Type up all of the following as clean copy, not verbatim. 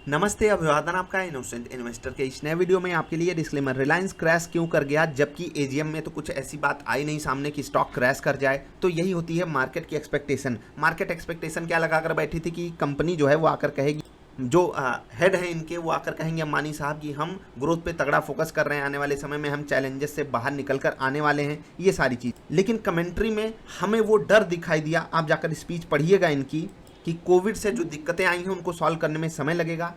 नमस्ते, अभिवादन आपका इनोसेंट इन्वेस्टर के इस नए वीडियो में आपके लिए डिस्क्लेमर। रिलायंस क्रैश क्यों कर गया, जबकि एजीएम में तो कुछ ऐसी बात आई नहीं सामने कि स्टॉक क्रैश कर जाए। तो यही होती है मार्केट की एक्सपेक्टेशन। मार्केट एक्सपेक्टेशन क्या लगाकर बैठी थी कि कंपनी जो है वो आकर कहेगी, जो हेड है इनके वो आकर कहेंगे अंबानी साहब कि हम ग्रोथ पे तगड़ा फोकस कर रहे हैं, आने वाले समय में हम चैलेंजेस से बाहर निकल कर आने वाले हैं, ये सारी चीज़। लेकिन कमेंट्री में हमें वो डर दिखाई दिया। आप जाकर स्पीच पढ़िएगा इनकी कि कोविड से जो दिक्कतें आई हैं उनको सॉल्व करने में समय लगेगा।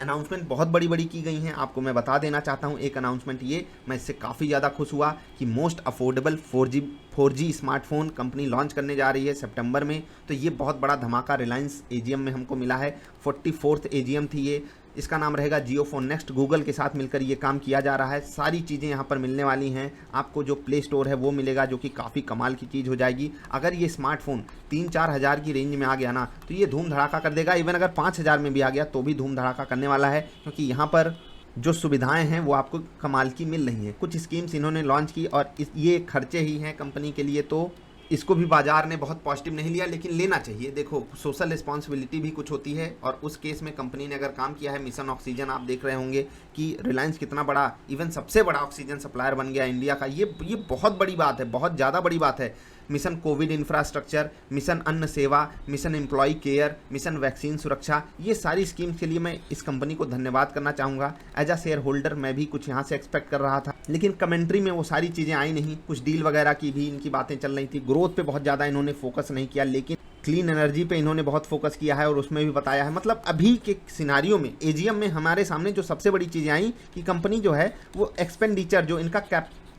अनाउंसमेंट बहुत बड़ी बड़ी की गई हैं। आपको मैं बता देना चाहता हूं एक अनाउंसमेंट ये, मैं इससे काफ़ी ज़्यादा खुश हुआ कि most affordable 4G smartphone company launch करने जा रही है सितंबर में। तो ये बहुत बड़ा धमाका रिलायंस एजीएम में हमको मिला है। 44th एजीएम थी ये। इसका नाम रहेगा जियो फोन नेक्स्ट। गूगल के साथ मिलकर ये काम किया जा रहा है। सारी चीज़ें यहाँ पर मिलने वाली हैं। आपको जो प्ले स्टोर है वो मिलेगा, जो कि काफ़ी कमाल की चीज़ हो जाएगी। अगर ये स्मार्टफोन 3-4 हज़ार की रेंज में आ गया ना, तो ये धूम धड़ाका कर देगा। इवन अगर 5 हज़ार में भी आ गया तो भी धूम धड़ाका करने वाला है, क्योंकि यहाँ पर जो सुविधाएं हैं वो आपको कमाल की मिल रही हैं। कुछ स्कीम्स इन्होंने लॉन्च की और ये खर्चे ही हैं कंपनी के लिए, तो इसको भी बाजार ने बहुत पॉजिटिव नहीं लिया, लेकिन लेना चाहिए। देखो, सोशल रिस्पॉन्सिबिलिटी भी कुछ होती है, और उस केस में कंपनी ने अगर काम किया है। मिशन ऑक्सीजन आप देख रहे होंगे कि रिलायंस कितना बड़ा, इवन सबसे बड़ा ऑक्सीजन सप्लायर बन गया इंडिया का। ये बहुत बड़ी बात है, बहुत ज़्यादा बड़ी बात है। मिशन कोविड इंफ्रास्ट्रक्चर, मिशन अन्न सेवा, mission employ care, mission vaccine सुरक्षा, ये सारी स्कीम्स के लिए मैं इस कंपनी को धन्यवाद करना चाहूँगा। एज अ शेयर होल्डर मैं भी कुछ यहाँ से एक्सपेक्ट कर रहा था, लेकिन कमेंट्री में वो सारी चीज़ें आई नहीं। कुछ डील वगैरह की भी इनकी बातें चल रही थी। ग्रोथ पे बहुत ज़्यादा इन्होंने फोकस नहीं किया, लेकिन क्लीन एनर्जी पे इन्होंने बहुत फोकस किया है और उसमें भी बताया है। मतलब अभी के सिनारियो में एजीएम में हमारे सामने जो सबसे बड़ी चीज़ें आई कि कंपनी जो है वो एक्सपेंडिचर, जो इनका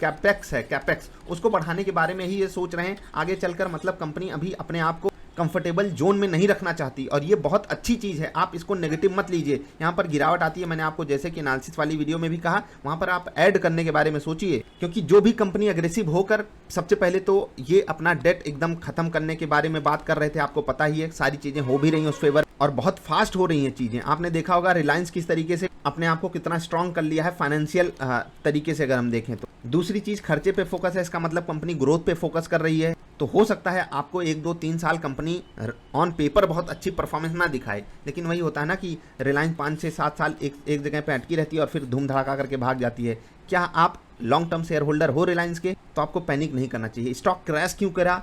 कैपेक्स उसको बढ़ाने के बारे में ही ये सोच रहे हैं आगे चलकर। मतलब कंपनी अभी अपने आप को कंफर्टेबल जोन में नहीं रखना चाहती, और ये बहुत अच्छी चीज़ है। आप इसको नेगेटिव मत लीजिए। यहाँ पर गिरावट आती है, मैंने आपको जैसे कि एनालिसिस वाली वीडियो में भी कहा, वहाँ पर आप ऐड करने के बारे में सोचिए, क्योंकि जो भी कंपनी अग्रेसिव होकर सबसे पहले तो ये अपना डेट एकदम खत्म करने के बारे में बात कर रहे थे। आपको पता ही है, सारी चीज़ें हो भी रही हैं उस फेवर, और बहुत फास्ट हो रही हैं चीज़ें। आपने देखा होगा रिलायंस किस तरीके से अपने आप को कितना स्ट्रांग कर लिया है फाइनेंशियल तरीके से, अगर हम देखें तो। दूसरी चीज़, खर्चे पे फोकस है, इसका मतलब कंपनी ग्रोथ पे फोकस कर रही है। तो हो सकता है आपको 1-2-3 साल कंपनी ऑन पेपर बहुत अच्छी परफॉर्मेंस ना दिखाए, लेकिन वही होता है ना कि रिलायंस 5 से 7 साल एक जगह पे अटकी रहती है और फिर धूम धड़ाका करके भाग जाती है। क्या आप लॉन्ग टर्म शेयर होल्डर हो रिलायंस के, तो आपको पैनिक नहीं करना चाहिए। स्टॉक क्रैश क्यों करा,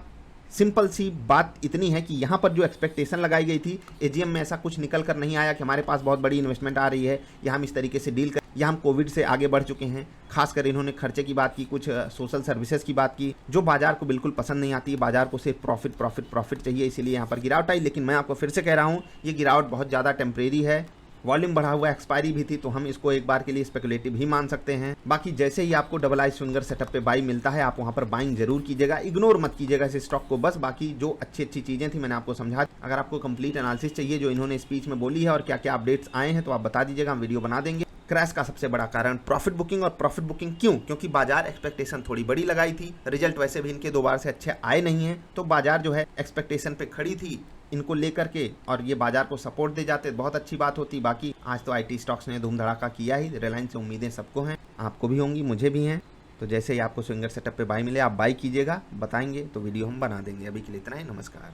सिंपल सी बात इतनी है कि यहाँ पर जो एक्सपेक्टेशन लगाई गई थी एजीएम में, ऐसा कुछ निकल कर नहीं आया कि हमारे पास बहुत बड़ी इन्वेस्टमेंट आ रही है या हम इस तरीके से डील कर, या हम कोविड से आगे बढ़ चुके हैं। खासकर इन्होंने खर्चे की बात की, कुछ सोशल सर्विसेज की बात की, जो बाजार को बिल्कुल पसंद नहीं आती। बाजार को सिर्फ प्रॉफिट चाहिए, इसीलिए यहाँ पर गिरावट आई। लेकिन मैं आपको फिर से कह रहा हूँ, ये गिरावट बहुत ज़्यादा टेम्परेरी है। वॉल्यूम बढ़ा हुआ, एक्सपायरी भी थी, तो हम इसको एक बार के लिए स्पेकुलेटिव ही मान सकते हैं। बाकी जैसे ही आपको डबल आई स्विंगर सेटअप पे बाई मिलता है, आप वहां पर बाइंग जरूर कीजिएगा, इग्नोर मत कीजिएगा इस स्टॉक को। बस बाकी जो अच्छी चीजें थी मैंने आपको समझा। अगर आपको कंप्लीट एनालिसिस चाहिए जो इन्होंने स्पीच में बोली है और क्या क्या अपडेट्स आए हैं, तो आप बता दीजिएगा, हम वीडियो बना देंगे। क्रैश का सबसे बड़ा कारण प्रॉफिट बुकिंग, और प्रॉफिट बुकिंग क्यों? क्योंकि बाजार एक्सपेक्टेशन थोड़ी बड़ी लगाई थी। रिजल्ट वैसे भी इनके 2 बार से अच्छे आए नहीं हैं, तो बाजार जो है एक्सपेक्टेशन पे खड़ी थी इनको लेकर के, और ये बाजार को सपोर्ट दे जाते बहुत अच्छी बात होती। बाकी आज तो आईटी स्टॉक्स ने धूम धड़ाका किया ही। रिलायंस से उम्मीदें सबको हैं, आपको भी होंगी, मुझे भी हैं। तो जैसे ही आपको स्विंगर सेटअप पे बाई मिले, आप बाई कीजिएगा, बताएंगे तो वीडियो हम बना देंगे। अभी के लिए इतना ही, नमस्कार।